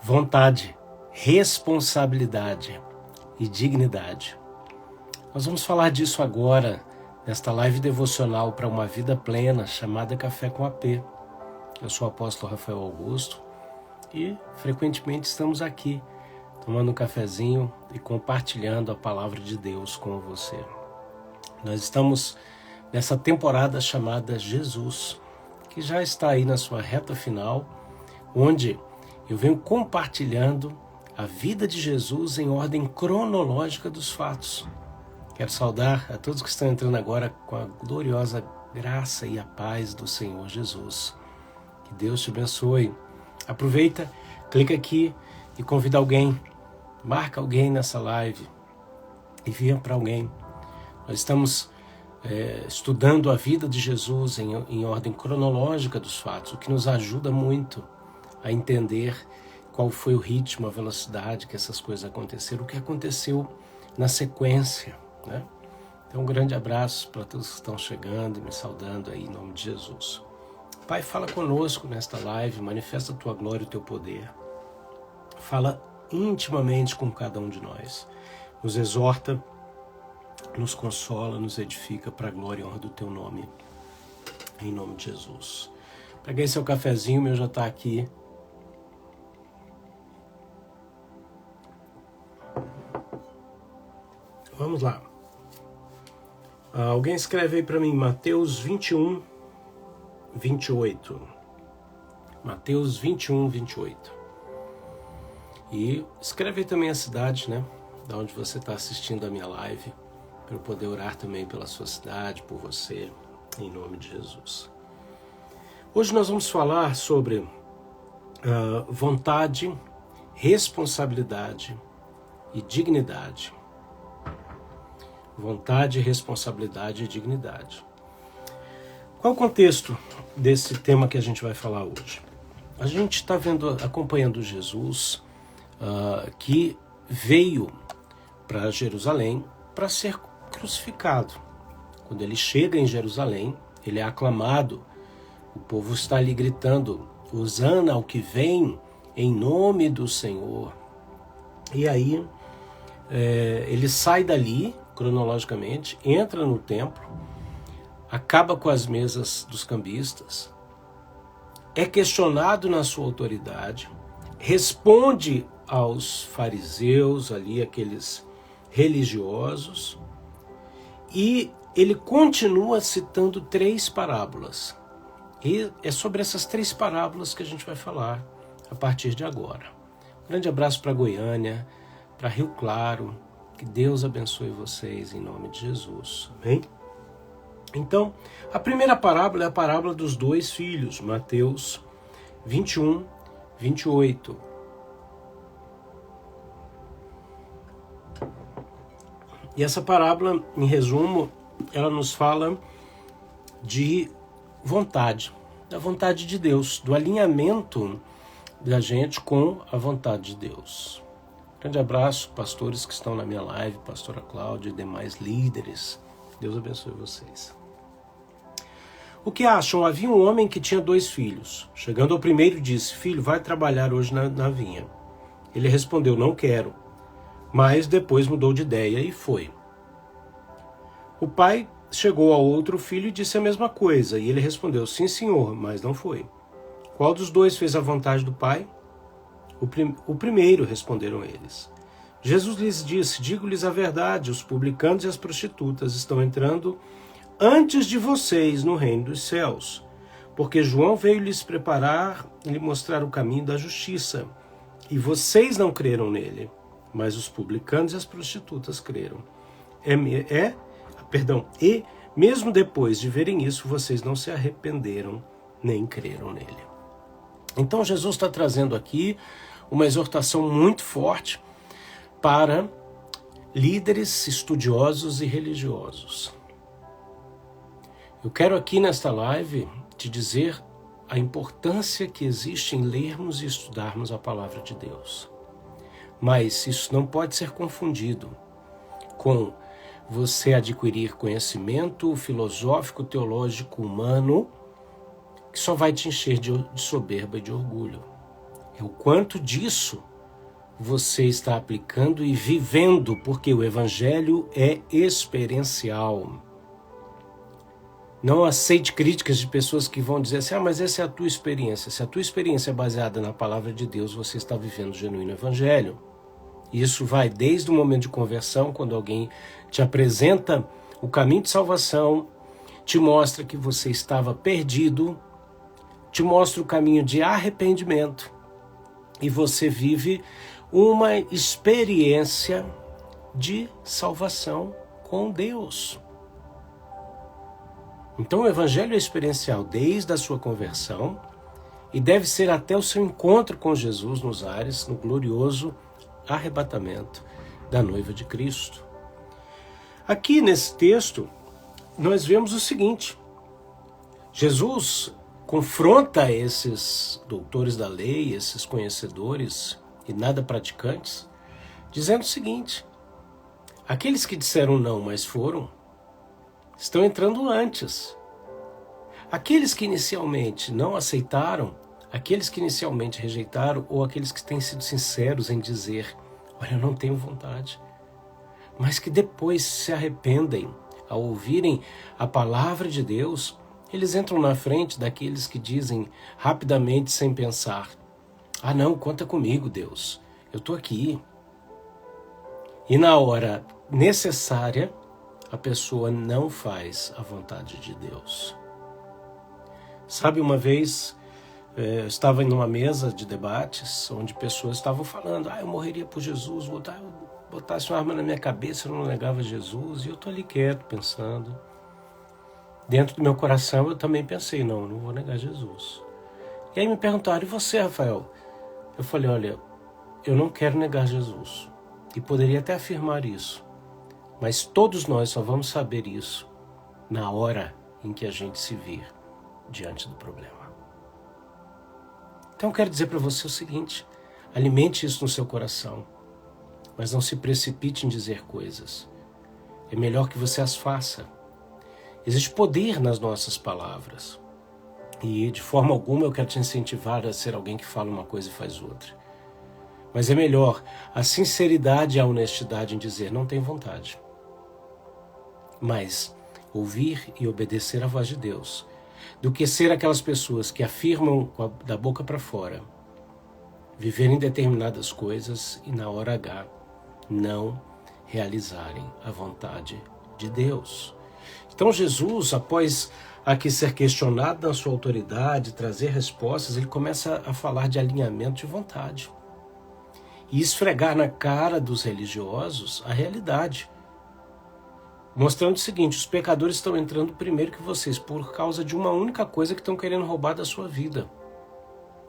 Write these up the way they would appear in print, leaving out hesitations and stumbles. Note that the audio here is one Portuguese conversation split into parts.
vontade, responsabilidade e dignidade. Nós vamos falar disso agora, nesta live devocional para uma vida plena, chamada Café com AP. Eu sou o apóstolo Rafael Augusto e frequentemente estamos aqui, tomando um cafezinho e compartilhando a palavra de Deus com você. Nós estamos nessa temporada chamada Jesus, que já está aí na sua reta final, onde eu venho compartilhando a vida de Jesus em ordem cronológica dos fatos. Quero saudar a todos que estão entrando agora com a gloriosa graça e a paz do Senhor Jesus. Que Deus te abençoe. Aproveita, clica aqui e convida alguém, marca alguém nessa live, envia para alguém. Nós estamos estudando a vida de Jesus em ordem cronológica dos fatos, o que nos ajuda muito a entender qual foi o ritmo, a velocidade que essas coisas aconteceram, o que aconteceu na sequência, né? Então, um grande abraço para todos que estão chegando e me saudando aí em nome de Jesus. Pai, fala conosco nesta live, manifesta a tua glória e o teu poder. Fala intimamente com cada um de nós. Nos exorta, nos consola, nos edifica para a glória e honra do teu nome. Em nome de Jesus. Peguei seu cafezinho, meu já está aqui. Vamos lá. Alguém escreve aí para mim, Mateus 21, 28. Mateus 21, 28. E escreve aí também a cidade, né? Da onde você está assistindo a minha live, para eu poder orar também pela sua cidade, por você, em nome de Jesus. Hoje nós vamos falar sobre vontade, responsabilidade e dignidade. Vontade, responsabilidade e dignidade. Qual é o contexto desse tema que a gente vai falar hoje? A gente está acompanhando Jesus que veio para Jerusalém para ser crucificado. Quando ele chega em Jerusalém, ele é aclamado, o povo está ali gritando, Hosana ao que vem em nome do Senhor. E aí ele sai dali, cronologicamente, entra no templo, acaba com as mesas dos cambistas, é questionado na sua autoridade, responde aos fariseus, ali aqueles religiosos, e ele continua citando 3 parábolas. E é sobre essas 3 parábolas que a gente vai falar a partir de agora. Um grande abraço para Goiânia, para Rio Claro. Que Deus abençoe vocês em nome de Jesus. Amém? Então, a primeira parábola é a parábola dos 2 filhos, Mateus 21, 28. E essa parábola, em resumo, ela nos fala de vontade, da vontade de Deus, do alinhamento da gente com a vontade de Deus. Grande abraço, pastores que estão na minha live, pastora Cláudia e demais líderes. Deus abençoe vocês. O que acham? Havia um homem que tinha 2 filhos. Chegando ao primeiro, disse, filho, vai trabalhar hoje na vinha. Ele respondeu, não quero. Mas depois mudou de ideia e foi. O pai chegou ao outro filho e disse a mesma coisa. E ele respondeu, sim, senhor, mas não foi. Qual dos 2 fez a vontade do pai? O primeiro, responderam eles. Jesus lhes disse, digo-lhes a verdade, os publicanos e as prostitutas estão entrando antes de vocês no reino dos céus, porque João veio lhes preparar e lhe mostrar o caminho da justiça, e vocês não creram nele, mas os publicanos e as prostitutas creram. E mesmo depois de verem isso, vocês não se arrependeram nem creram nele. Então Jesus está trazendo aqui uma exortação muito forte para líderes estudiosos e religiosos. Eu quero aqui nesta live te dizer a importância que existe em lermos e estudarmos a palavra de Deus. Mas isso não pode ser confundido com você adquirir conhecimento filosófico, teológico, humano, que só vai te encher de soberba e de orgulho. É o quanto disso você está aplicando e vivendo, porque o Evangelho é experiencial. Não aceite críticas de pessoas que vão dizer assim, mas essa é a tua experiência. Se a tua experiência é baseada na palavra de Deus, você está vivendo o genuíno Evangelho. Isso vai desde o momento de conversão, quando alguém te apresenta o caminho de salvação, te mostra que você estava perdido, te mostra o caminho de arrependimento e você vive uma experiência de salvação com Deus. Então o Evangelho é experiencial desde a sua conversão e deve ser até o seu encontro com Jesus nos ares, no glorioso arrebatamento da noiva de Cristo. Aqui nesse texto, nós vemos o seguinte: Jesus confronta esses doutores da lei, esses conhecedores e nada praticantes, dizendo o seguinte: aqueles que disseram não, mas foram, estão entrando antes. Aqueles que inicialmente não aceitaram, aqueles que inicialmente rejeitaram, ou aqueles que têm sido sinceros em dizer, olha, eu não tenho vontade, mas que depois se arrependem ao ouvirem a palavra de Deus, eles entram na frente daqueles que dizem rapidamente, sem pensar, não, conta comigo, Deus, eu estou aqui. E na hora necessária, a pessoa não faz a vontade de Deus. Sabe, uma vez eu estava em uma mesa de debates onde pessoas estavam falando, eu morreria por Jesus, botasse uma arma na minha cabeça, eu não negava Jesus, e eu estou ali quieto, pensando. Dentro do meu coração eu também pensei, não vou negar Jesus. E aí me perguntaram, e você, Rafael? Eu falei, olha, eu não quero negar Jesus. E poderia até afirmar isso. Mas todos nós só vamos saber isso na hora em que a gente se vir diante do problema. Então eu quero dizer para você o seguinte, alimente isso no seu coração, mas não se precipite em dizer coisas. É melhor que você as faça. Existe poder nas nossas palavras. E de forma alguma eu quero te incentivar a ser alguém que fala uma coisa e faz outra. Mas é melhor a sinceridade e a honestidade em dizer não tenho vontade. Mas ouvir e obedecer à voz de Deus, do que ser aquelas pessoas que afirmam da boca para fora, viverem determinadas coisas e na hora H não realizarem a vontade de Deus. Então Jesus, após aqui ser questionado na sua autoridade, trazer respostas, ele começa a falar de alinhamento de vontade e esfregar na cara dos religiosos a realidade, mostrando o seguinte, os pecadores estão entrando primeiro que vocês por causa de uma única coisa que estão querendo roubar da sua vida,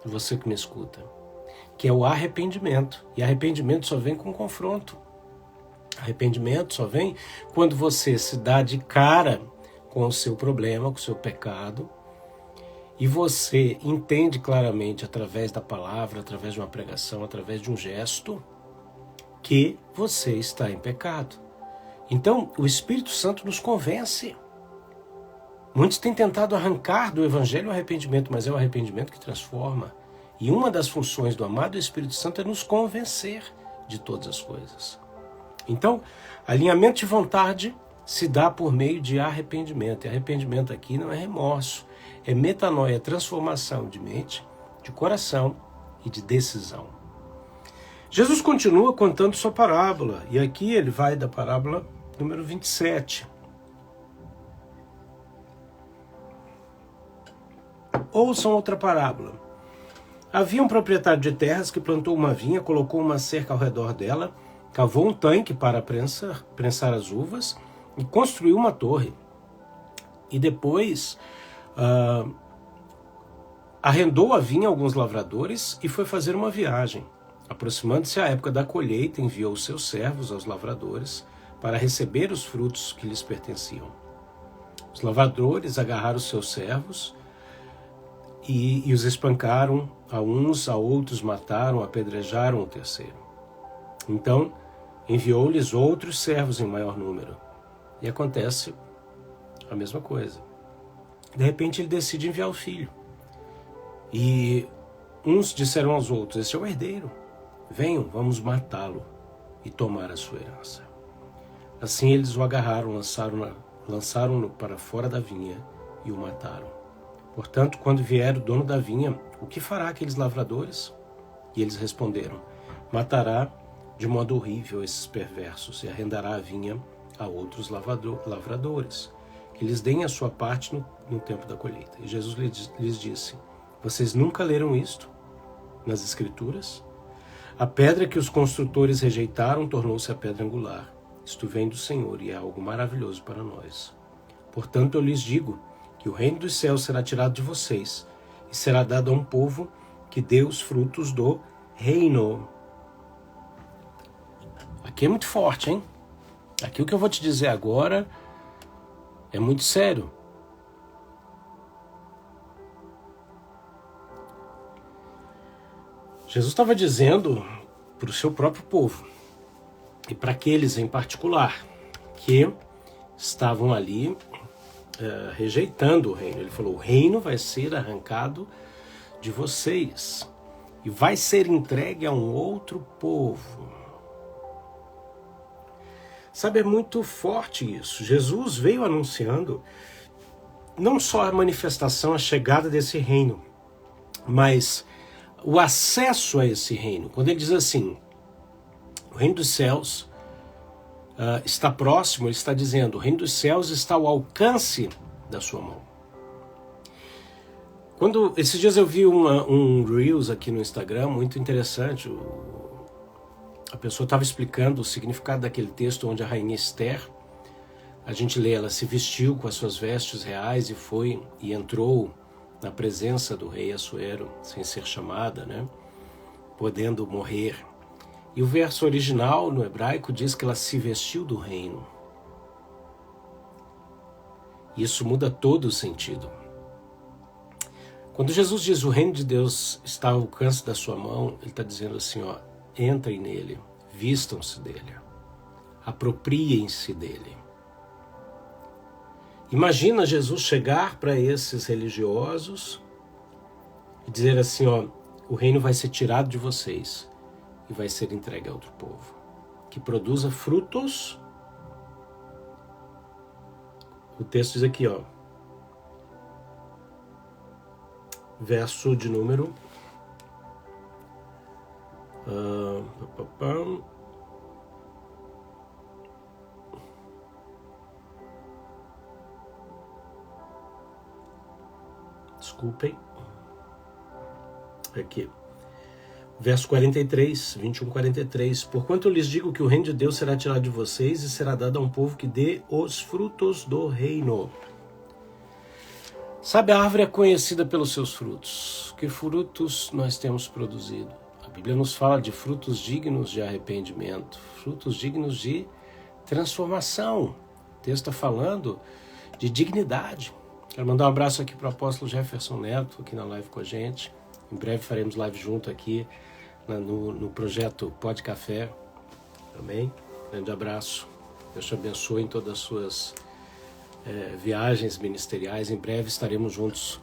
você que me escuta, que é o arrependimento. E arrependimento só vem com confronto. Arrependimento só vem quando você se dá de cara com o seu problema, com o seu pecado, e você entende claramente através da palavra, através de uma pregação, através de um gesto, que você está em pecado. Então, o Espírito Santo nos convence. Muitos têm tentado arrancar do Evangelho o arrependimento, mas é o arrependimento que transforma. E uma das funções do amado Espírito Santo é nos convencer de todas as coisas. Então, alinhamento de vontade se dá por meio de arrependimento. E arrependimento aqui não é remorso, é metanoia, transformação de mente, de coração e de decisão. Jesus continua contando sua parábola, e aqui ele vai da parábola número 27. Ouçam outra parábola. Havia um proprietário de terras que plantou uma vinha, colocou uma cerca ao redor dela, cavou um tanque para prensar as uvas e construiu uma torre. E depois arrendou a vinha a alguns lavradores e foi fazer uma viagem. Aproximando-se a época da colheita, enviou os seus servos aos lavradores para receber os frutos que lhes pertenciam. Os lavradores agarraram os seus servos e os espancaram, a uns, a outros mataram, apedrejaram o terceiro. Então, enviou-lhes outros servos em maior número. E acontece a mesma coisa. De repente, ele decide enviar o filho. E uns disseram aos outros: esse é o herdeiro. Venham, vamos matá-lo e tomar a sua herança. Assim eles o agarraram, lançaram-no para fora da vinha e o mataram. Portanto, quando vier o dono da vinha, o que fará aqueles lavradores? E eles responderam: matará de modo horrível esses perversos e arrendará a vinha a outros lavradores, que lhes deem a sua parte no tempo da colheita. E Jesus lhes disse: vocês nunca leram isto nas Escrituras? A pedra que os construtores rejeitaram tornou-se a pedra angular. Isto vem do Senhor e é algo maravilhoso para nós. Portanto, eu lhes digo que o reino dos céus será tirado de vocês e será dado a um povo que dê os frutos do reino. Aqui é muito forte, hein? Aqui o que eu vou te dizer agora é muito sério. Jesus estava dizendo para o seu próprio povo, e para aqueles em particular, que estavam ali rejeitando o reino. Ele falou: o reino vai ser arrancado de vocês e vai ser entregue a um outro povo. Sabe, é muito forte isso. Jesus veio anunciando não só a manifestação, a chegada desse reino, mas o acesso a esse reino. Quando ele diz assim: o reino dos céus está próximo, ele está dizendo: o reino dos céus está ao alcance da sua mão. Esses dias eu vi um Reels aqui no Instagram, muito interessante. A pessoa estava explicando o significado daquele texto onde a rainha Esther, a gente lê, ela se vestiu com as suas vestes reais e entrou na presença do rei Assuero, sem ser chamada, né? Podendo morrer. E o verso original, no hebraico, diz que ela se vestiu do reino. Isso muda todo o sentido. Quando Jesus diz o reino de Deus está ao alcance da sua mão, ele está dizendo assim, ó: entrem nele, vistam-se dele, apropriem-se dele. Imagina Jesus chegar para esses religiosos e dizer assim, ó: o reino vai ser tirado de vocês e vai ser entregue a outro povo, que produza frutos. O texto diz aqui, ó, verso de número desculpem, aqui, verso 43, 21, 43. Porquanto eu lhes digo que o reino de Deus será tirado de vocês e será dado a um povo que dê os frutos do reino. Sabe, a árvore é conhecida pelos seus frutos. Que frutos nós temos produzido? A Bíblia nos fala de frutos dignos de arrependimento, frutos dignos de transformação. O texto está falando de dignidade. Quero mandar um abraço aqui para o apóstolo Jefferson Neto, aqui na live com a gente. Em breve faremos live junto aqui no projeto Pod Café. Amém? Grande abraço. Deus te abençoe em todas as suas viagens ministeriais. Em breve estaremos juntos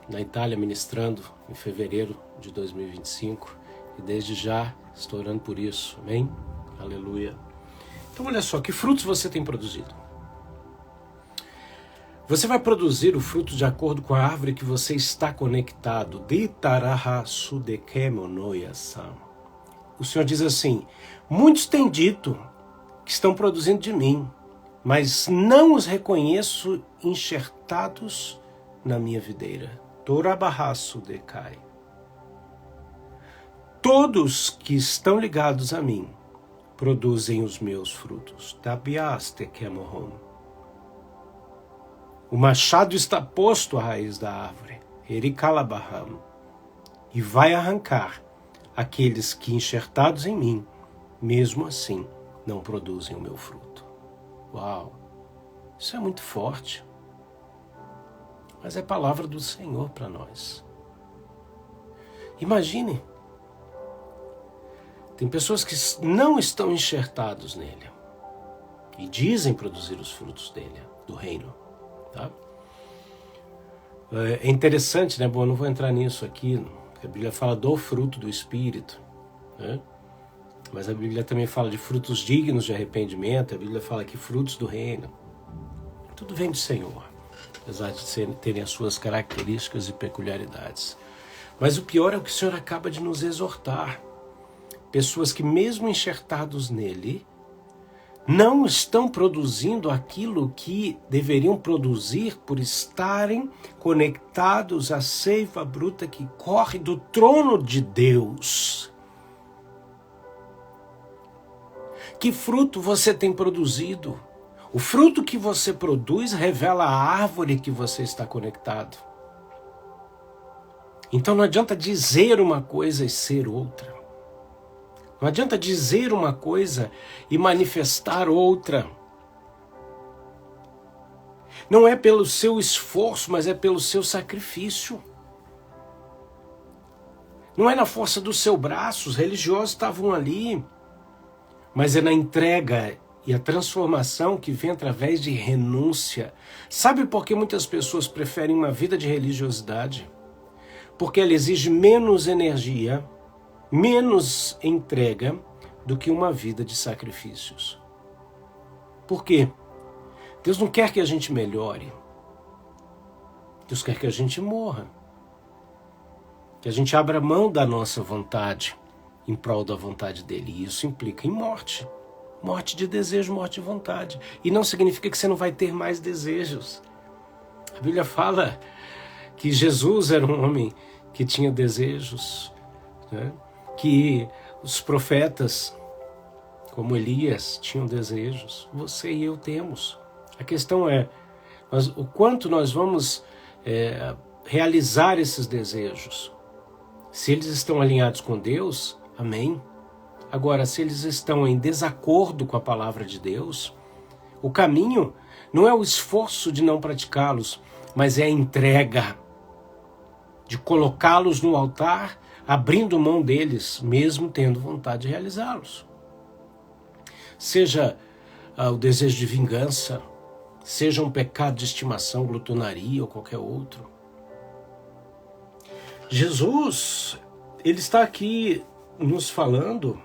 na Itália ministrando em fevereiro de 2025. E desde já estou orando por isso. Amém? Aleluia. Então olha só, que frutos você tem produzido? Você vai produzir o fruto de acordo com a árvore que você está conectado. O Senhor diz assim: muitos têm dito que estão produzindo de mim, mas não os reconheço enxertados na minha videira. Todos que estão ligados a mim produzem os meus frutos. O machado está posto à raiz da árvore, e vai arrancar aqueles que, enxertados em mim, mesmo assim, não produzem o meu fruto. Uau! Isso é muito forte. Mas é palavra do Senhor para nós. Imagine, tem pessoas que não estão enxertados nele e dizem produzir os frutos dele, do reino. Tá? É interessante, né? Bom, eu não vou entrar nisso aqui. A Bíblia fala do fruto do Espírito, né? Mas a Bíblia também fala de frutos dignos de arrependimento. A Bíblia fala que frutos do reino. Tudo vem do Senhor, apesar de terem as suas características e peculiaridades. Mas o pior é o que o Senhor acaba de nos exortar. Pessoas que, mesmo enxertados nele, não estão produzindo aquilo que deveriam produzir por estarem conectados à seiva bruta que corre do trono de Deus. Que fruto você tem produzido? O fruto que você produz revela a árvore que você está conectado. Então não adianta dizer uma coisa e ser outra. Não adianta dizer uma coisa e manifestar outra. Não é pelo seu esforço, mas é pelo seu sacrifício. Não é na força do seu braço, os religiosos estavam ali, mas é na entrega e a transformação que vem através de renúncia. Sabe por que muitas pessoas preferem uma vida de religiosidade? Porque ela exige menos energia, menos entrega do que uma vida de sacrifícios. Por quê? Deus não quer que a gente melhore. Deus quer que a gente morra. Que a gente abra mão da nossa vontade em prol da vontade dele. E isso implica em morte. Morte de desejo, morte de vontade. E não significa que você não vai ter mais desejos. A Bíblia fala que Jesus era um homem que tinha desejos, né? Que os profetas, como Elias, tinham desejos. Você e eu temos. A questão é o quanto nós vamos realizar esses desejos. Se eles estão alinhados com Deus, amém. Agora, se eles estão em desacordo com a palavra de Deus, o caminho não é o esforço de não praticá-los, mas é a entrega, de colocá-los no altar, abrindo mão deles, mesmo tendo vontade de realizá-los. Seja o desejo de vingança, seja um pecado de estimação, glutonaria ou qualquer outro. Jesus, ele está aqui nos falando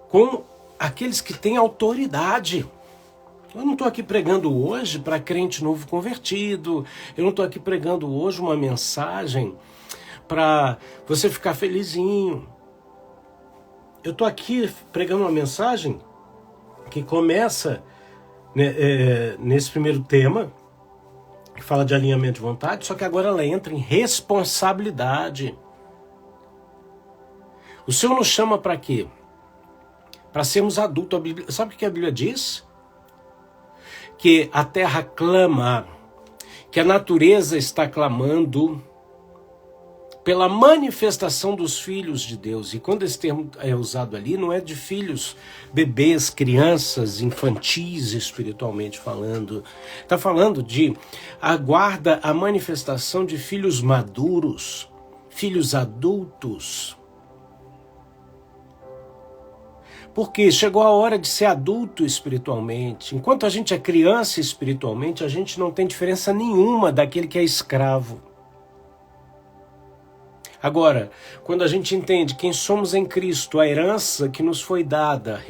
com aqueles que têm autoridade. Eu não estou aqui pregando hoje para crente novo convertido, eu não estou aqui pregando hoje uma mensagem para você ficar felizinho. Eu estou aqui pregando uma mensagem que começa nesse primeiro tema, que fala de alinhamento de vontade, só que agora ela entra em responsabilidade. O Senhor nos chama para quê? Para sermos adultos. A Bíblia, sabe o que a Bíblia diz? Que a terra clama, que a natureza está clamando pela manifestação dos filhos de Deus. E quando esse termo é usado ali, não é de filhos, bebês, crianças, infantis espiritualmente falando. Está falando de aguarda a manifestação de filhos maduros, filhos adultos. Porque chegou a hora de ser adulto espiritualmente. Enquanto a gente é criança espiritualmente, a gente não tem diferença nenhuma daquele que é escravo. Agora, quando a gente entende quem somos em Cristo, a herança que nos foi dada,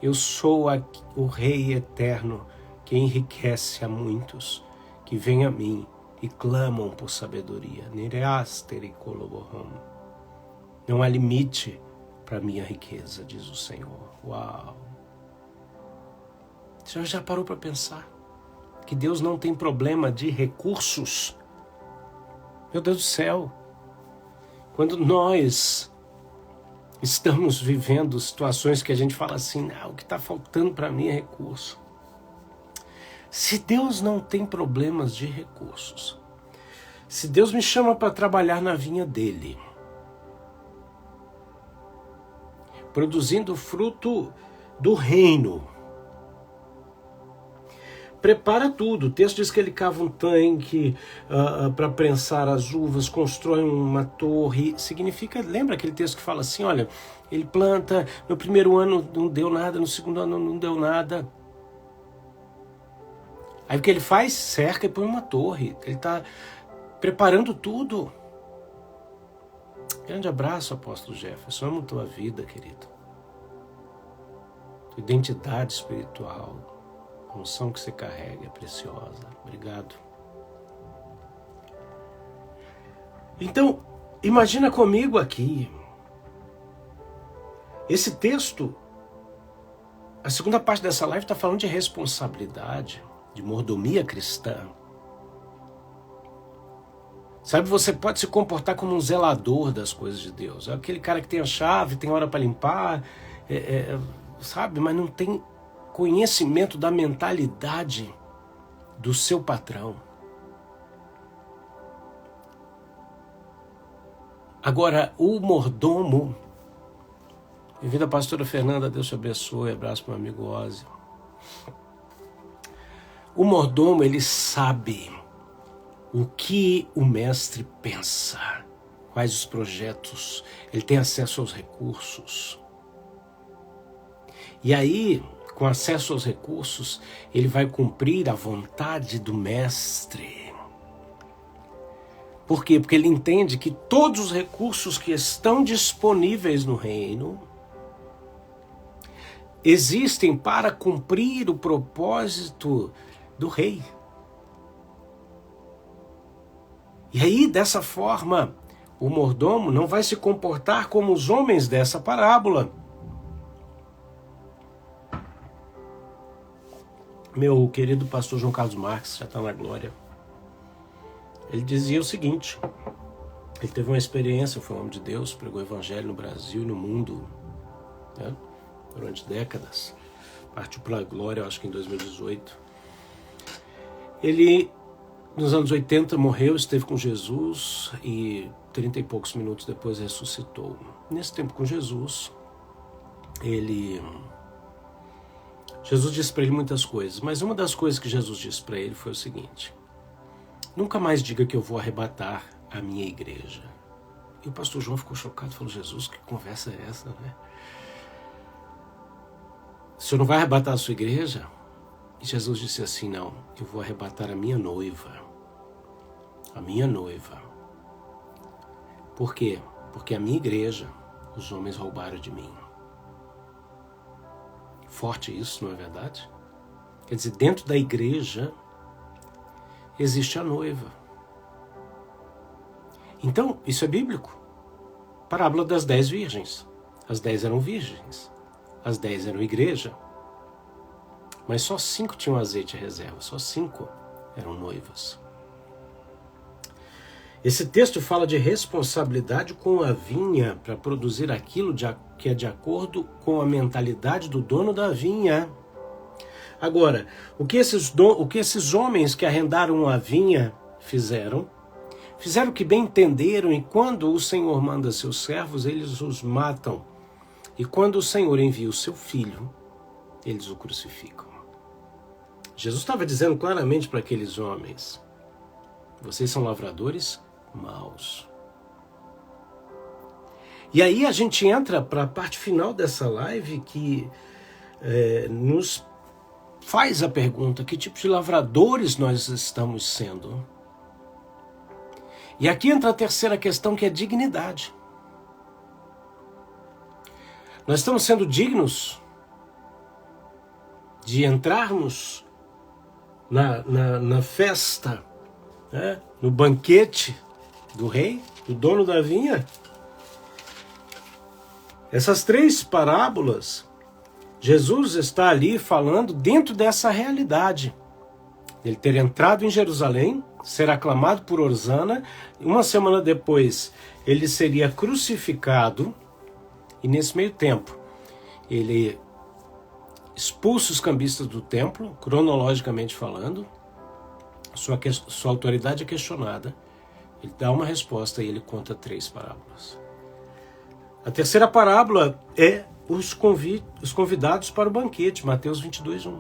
eu sou o Rei eterno que enriquece a muitos, que vêm a mim e clamam por sabedoria. Não há limite para a minha riqueza, diz o Senhor. Uau! Você já parou para pensar que Deus não tem problema de recursos? Meu Deus do céu! Quando nós estamos vivendo situações que a gente fala assim, o que está faltando para mim é recurso. Se Deus não tem problemas de recursos, se Deus me chama para trabalhar na vinha dele, produzindo fruto do reino, prepara tudo. O texto diz que ele cava um tanque para prensar as uvas, constrói uma torre. Significa, lembra aquele texto que fala assim, olha, ele planta, no primeiro ano não deu nada, no segundo ano não deu nada. Aí o que ele faz? Cerca e põe uma torre. Ele está preparando tudo. Grande abraço, apóstolo Jefferson. Amo tua vida, querido. Tua identidade espiritual, a unção que você carrega é preciosa. Obrigado. Então, imagina comigo aqui. Esse texto, a segunda parte dessa live está falando de responsabilidade, de mordomia cristã. Sabe, você pode se comportar como um zelador das coisas de Deus. É aquele cara que tem a chave, tem hora para limpar, sabe, mas não tem conhecimento da mentalidade do seu patrão. Agora, o mordomo, bem-vinda a pastora Fernanda, Deus te abençoe, abraço para o meu amigo Ósio. O mordomo, ele sabe o que o mestre pensa, quais os projetos, ele tem acesso aos recursos. E aí, com acesso aos recursos, ele vai cumprir a vontade do mestre. Por quê? Porque ele entende que todos os recursos que estão disponíveis no reino existem para cumprir o propósito do rei. E aí, dessa forma, o mordomo não vai se comportar como os homens dessa parábola. Meu querido pastor João Carlos Marques, já está na glória, ele dizia o seguinte: ele teve uma experiência, foi um homem de Deus, pregou o evangelho no Brasil e no mundo, né, durante décadas, partiu para a glória, eu acho que em 2018. Ele, nos anos 80, morreu, esteve com Jesus e 30 e poucos minutos depois ressuscitou. Nesse tempo com Jesus, Jesus disse para ele muitas coisas, mas uma das coisas que Jesus disse para ele foi o seguinte: nunca mais diga que eu vou arrebatar a minha igreja. E o pastor João ficou chocado, falou: Jesus, que conversa é essa, né? O senhor não vai arrebatar a sua igreja? E Jesus disse assim: não, eu vou arrebatar a minha noiva. A minha noiva. Por quê? Porque a minha igreja, os homens roubaram de mim. Forte isso, não é verdade? Quer dizer, dentro da igreja existe a noiva. Então, isso é bíblico. Parábola das 10 virgens. As 10 eram virgens. As 10 eram igreja. Mas só 5 tinham azeite em reserva. Só 5 eram noivas. Esse texto fala de responsabilidade com a vinha para produzir aquilo que é de acordo com a mentalidade do dono da vinha. Agora, o que esses homens que arrendaram a vinha fizeram? Fizeram o que bem entenderam, e quando o Senhor manda seus servos, eles os matam. E quando o Senhor envia o seu filho, eles o crucificam. Jesus estava dizendo claramente para aqueles homens: vocês são lavradores maus. E aí a gente entra para a parte final dessa live que nos faz a pergunta: que tipo de lavradores nós estamos sendo? E aqui entra a terceira questão, que é dignidade. Nós estamos sendo dignos de entrarmos na festa, né, no banquete do rei, do dono da vinha? Essas 3 parábolas, Jesus está ali falando dentro dessa realidade. Ele ter entrado em Jerusalém, ser aclamado por Osana, uma semana depois ele seria crucificado, e nesse meio tempo ele expulsa os cambistas do templo, cronologicamente falando, sua autoridade é questionada, ele dá uma resposta e ele conta 3 parábolas. A terceira parábola é os convidados para o banquete, Mateus 22:1.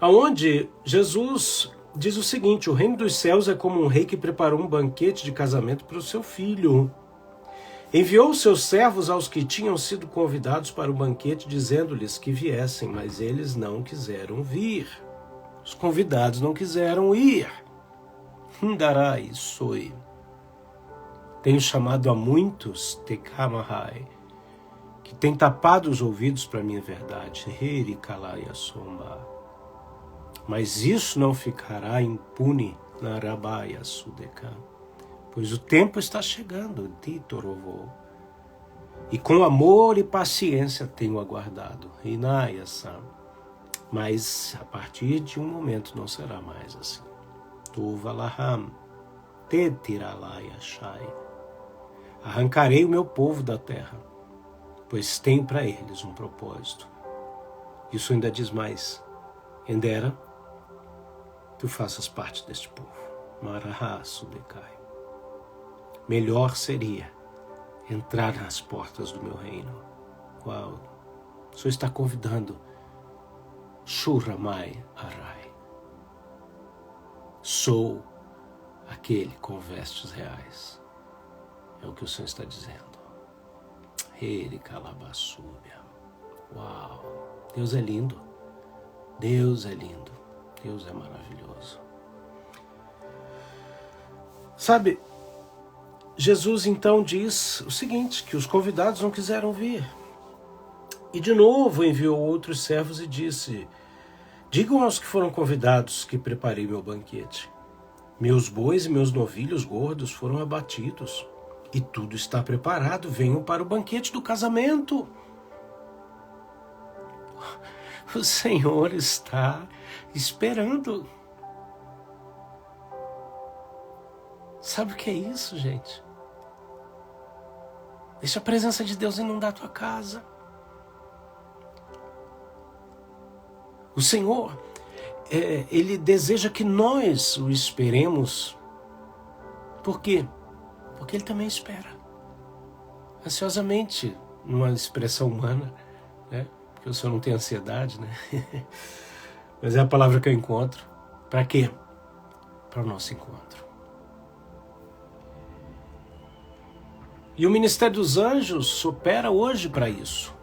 Aonde Jesus diz o seguinte: o reino dos céus é como um rei que preparou um banquete de casamento para o seu filho. Enviou seus servos aos que tinham sido convidados para o banquete, dizendo-lhes que viessem, mas eles não quiseram vir. Os convidados não quiseram ir. Hindarai soi. Tenho chamado a muitos, Tekamahai, que têm tapado os ouvidos para a minha verdade. Herikalaya Somba. Mas isso não ficará impune na Rabaya Sudeka, pois o tempo está chegando, Titorovô, e com amor e paciência tenho aguardado, Hinaya-san, mas a partir de um momento não será mais assim. Tuvalaham, Tetiralaya Shai, arrancarei o meu povo da terra, pois tenho para eles um propósito. Isso ainda diz mais, Endera, tu faças parte deste povo. Maraha Sudekai. Melhor seria entrar nas portas do meu reino. Qual? O Senhor está convidando Shuramai Arai. Sou aquele com vestes reais. É o que o Senhor está dizendo. Ele Calabasúbia. Uau! Deus é lindo. Deus é lindo. Deus é maravilhoso. Sabe, Jesus então diz o seguinte, que os convidados não quiseram vir. E de novo enviou outros servos e disse, digam aos que foram convidados que preparei meu banquete. Meus bois e meus novilhos gordos foram abatidos, e tudo está preparado, venham para o banquete do casamento. O Senhor está esperando. Sabe o que é isso, gente? Deixa a presença de Deus inundar a tua casa. O Senhor, Ele deseja que nós o esperemos. Por quê? Porque Ele também espera. Ansiosamente, numa expressão humana, né? Porque o Senhor não tem ansiedade, né? Mas é a palavra que eu encontro. Para quê? Para o nosso encontro. E o Ministério dos Anjos opera hoje para isso.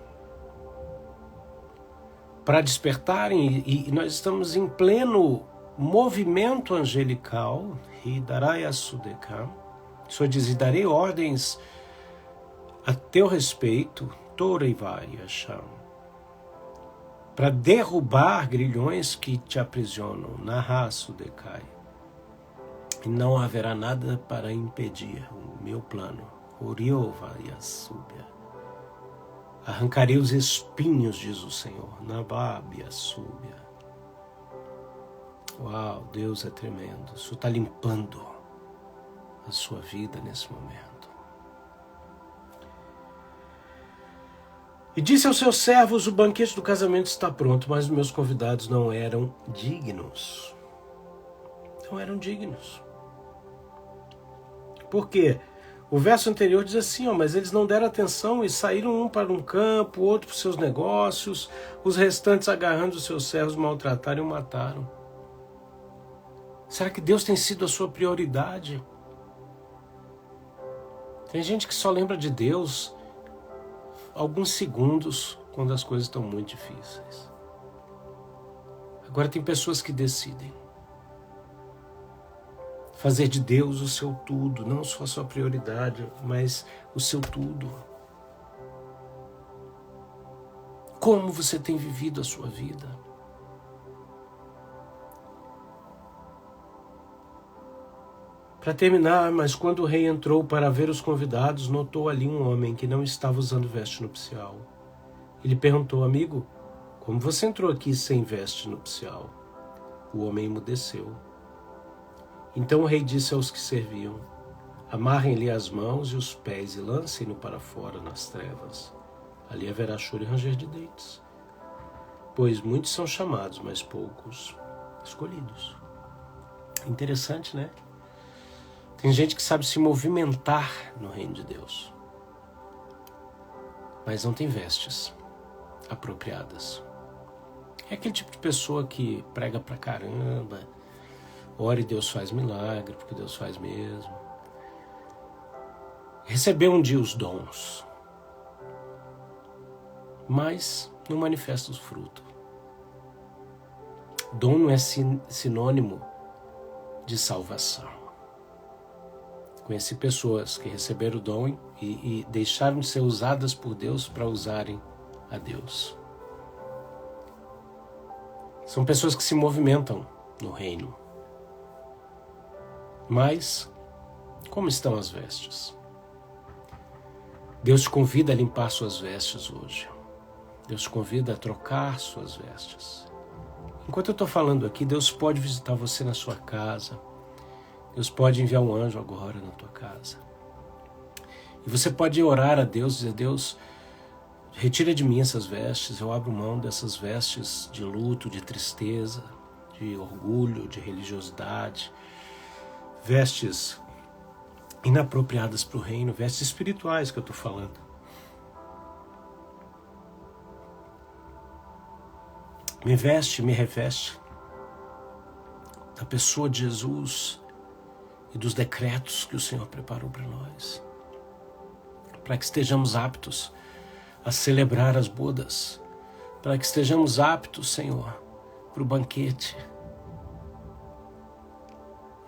Para despertarem, e nós estamos em pleno movimento angelical, Hidaraya Sudeka. O Senhor diz, e darei ordens a teu respeito, Toreivaya Sham, para derrubar grilhões que te aprisionam, Naha Sudekai. E não haverá nada para impedir o meu plano, Oriovaya Subya. Arrancarei os espinhos, diz o Senhor, Nababia Subya. Uau, Deus é tremendo. O Senhor está limpando a sua vida nesse momento. E disse aos seus servos, o banquete do casamento está pronto, mas os meus convidados não eram dignos. Não eram dignos. Por quê? O verso anterior diz assim, mas eles não deram atenção e saíram um para um campo, outro para os seus negócios, os restantes agarrando os seus servos maltrataram e o mataram. Será que Deus tem sido a sua prioridade? Tem gente que só lembra de Deus alguns segundos quando as coisas estão muito difíceis. Agora tem pessoas que decidem fazer de Deus o seu tudo, não só a sua prioridade, mas o seu tudo. Como você tem vivido a sua vida? Para terminar, mas quando o rei entrou para ver os convidados, notou ali um homem que não estava usando veste nupcial. Ele perguntou, amigo, como você entrou aqui sem veste nupcial? O homem emudeceu. Então o rei disse aos que serviam, amarrem-lhe as mãos e os pés e lancem-no para fora nas trevas. Ali haverá choro e ranger de dentes. Pois muitos são chamados, mas poucos escolhidos. Interessante, né? Tem gente que sabe se movimentar no reino de Deus, mas não tem vestes apropriadas. É aquele tipo de pessoa que prega pra caramba, ora e Deus faz milagre, porque Deus faz mesmo. recebeu um dia os dons, mas não manifesta os frutos. Dom não é sinônimo de salvação. Conheci pessoas que receberam o dom e deixaram de ser usadas por Deus para usarem a Deus. São pessoas que se movimentam no reino. Mas, como estão as vestes? Deus te convida a limpar suas vestes hoje. Deus te convida a trocar suas vestes. Enquanto eu estou falando aqui, Deus pode visitar você na sua casa. Deus pode enviar um anjo agora na tua casa. E você pode orar a Deus e dizer: Deus, retira de mim essas vestes, eu abro mão dessas vestes de luto, de tristeza, de orgulho, de religiosidade, vestes inapropriadas para o reino, vestes espirituais que eu estou falando. Me veste, me reveste da pessoa de Jesus e dos decretos que o Senhor preparou para nós, para que estejamos aptos a celebrar as bodas, para que estejamos aptos, Senhor, para o banquete.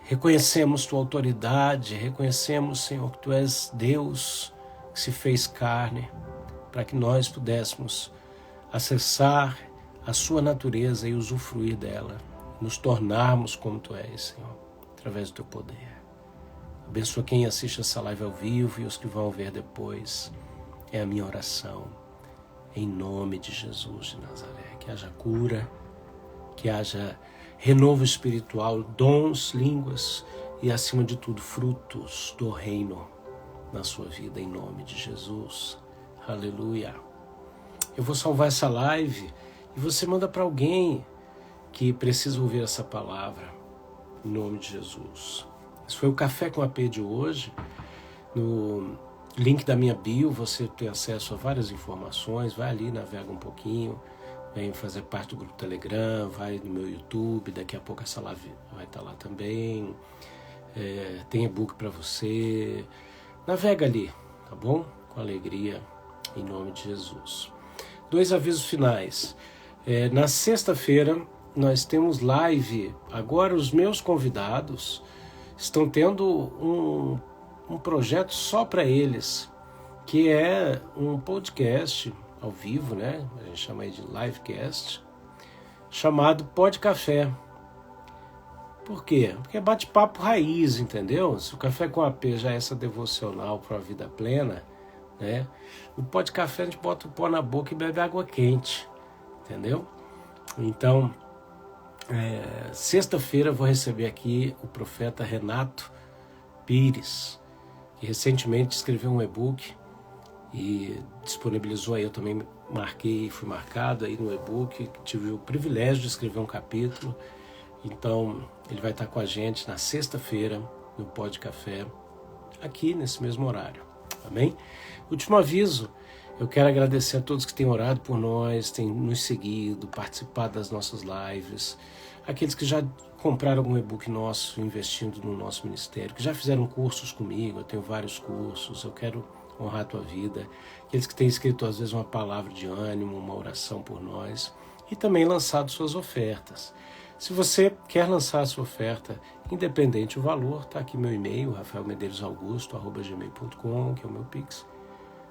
Reconhecemos Tua autoridade, reconhecemos, Senhor, que Tu és Deus que se fez carne, para que nós pudéssemos acessar a Sua natureza e usufruir dela, nos tornarmos como Tu és, Senhor, através do Teu poder. Abençoa quem assiste essa live ao vivo e os que vão ver depois. É a minha oração, em nome de Jesus de Nazaré. Que haja cura, que haja renovo espiritual, dons, línguas e, acima de tudo, frutos do reino na sua vida, em nome de Jesus. Aleluia. Eu vou salvar essa live e você manda para alguém que precisa ouvir essa palavra, em nome de Jesus. Esse foi o Café com AP de hoje. No link da minha bio você tem acesso a várias informações. Vai ali, navega um pouquinho, vem fazer parte do grupo Telegram, vai no meu YouTube, daqui a pouco essa live vai estar lá também. Tem e-book para você. Navega ali, tá bom? Com alegria, em nome de Jesus. 2 avisos finais. Na sexta-feira nós temos live. Agora os meus convidados estão tendo um projeto só para eles, que é um podcast ao vivo, né? A gente chama aí de livecast, chamado Pod Café. Por quê? Porque é bate-papo raiz, entendeu? Se o Café com AP já é essa devocional para a vida plena, né? No Pod Café a gente bota o pó na boca e bebe água quente, entendeu? Então, sexta-feira eu vou receber aqui o profeta Renato Pires, que recentemente escreveu um e-book e disponibilizou aí. Eu também fui marcado aí no e-book, tive o privilégio de escrever um capítulo. Então ele vai estar com a gente na sexta-feira no Pod Café, aqui nesse mesmo horário, amém? Último aviso: eu quero agradecer a todos que têm orado por nós, têm nos seguido, participado das nossas lives, aqueles que já compraram algum e-book nosso, investindo no nosso ministério, que já fizeram cursos comigo. Eu tenho vários cursos, eu quero honrar a tua vida. Aqueles que têm escrito às vezes uma palavra de ânimo, uma oração por nós, e também lançado suas ofertas. Se você quer lançar a sua oferta, independente do valor, está aqui meu e-mail, rafaelmedeiros.augusto@gmail.com, que é o meu Pix.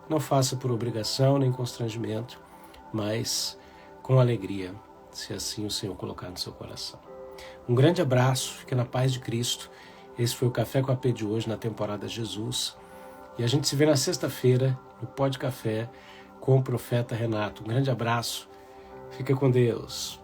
Não faça por obrigação nem constrangimento, mas com alegria, se assim o Senhor colocar no seu coração. Um grande abraço, fique na paz de Cristo. Esse foi o Café com a AP de hoje, na temporada Jesus. E a gente se vê na sexta-feira, no Pod Café, com o profeta Renato. Um grande abraço, fica com Deus.